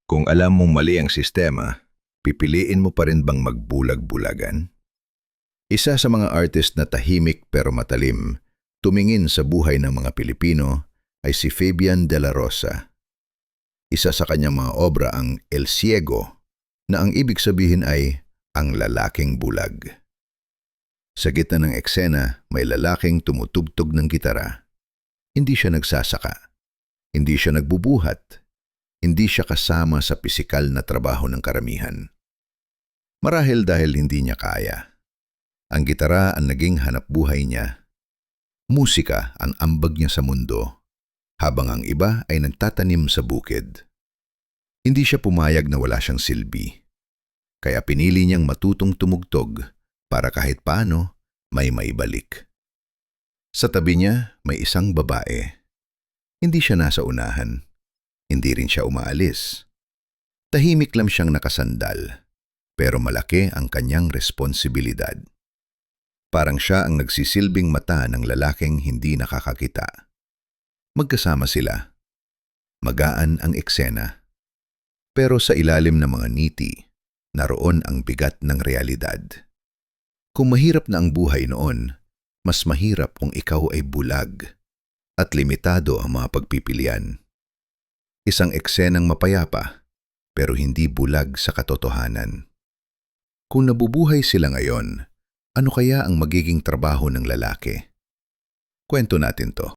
Kung alam mong mali ang sistema, pipiliin mo pa rin bang magbulag-bulagan? Isa sa mga artist na tahimik pero matalim, tumingin sa buhay ng mga Pilipino ay si Fabian de la Rosa. Isa sa kanyang mga obra ang El Ciego, na ang ibig sabihin ay ang lalaking bulag. Sa gitna ng eksena, may lalaking tumutugtog ng gitara. Hindi siya nagsasaka. Hindi siya nagbubuhat. Hindi siya kasama sa pisikal na trabaho ng karamihan. Marahil dahil hindi niya kaya. Ang gitara ang naging hanapbuhay niya. Musika ang ambag niya sa mundo, habang ang iba ay nagtatanim sa bukid. Hindi siya pumayag na wala siyang silbi. Kaya pinili niyang matutong tumugtog para kahit paano may maibalik. Sa tabi niya may isang babae. Hindi siya nasa unahan. Hindi rin siya umaalis. Tahimik lang siyang nakasandal, pero malaki ang kanyang responsibilidad. Parang siya ang nagsisilbing mata ng lalaking hindi nakakakita. Magkasama sila. Magaan ang eksena. Pero sa ilalim ng mga ngiti, naroon ang bigat ng realidad. Kung mahirap na ang buhay noon, mas mahirap kung ikaw ay bulag at limitado ang mga pagpipilian. Isang eksenang mapayapa, pero hindi bulag sa katotohanan. Kung nabubuhay sila ngayon, ano kaya ang magiging trabaho ng lalaki? Kwento natin to.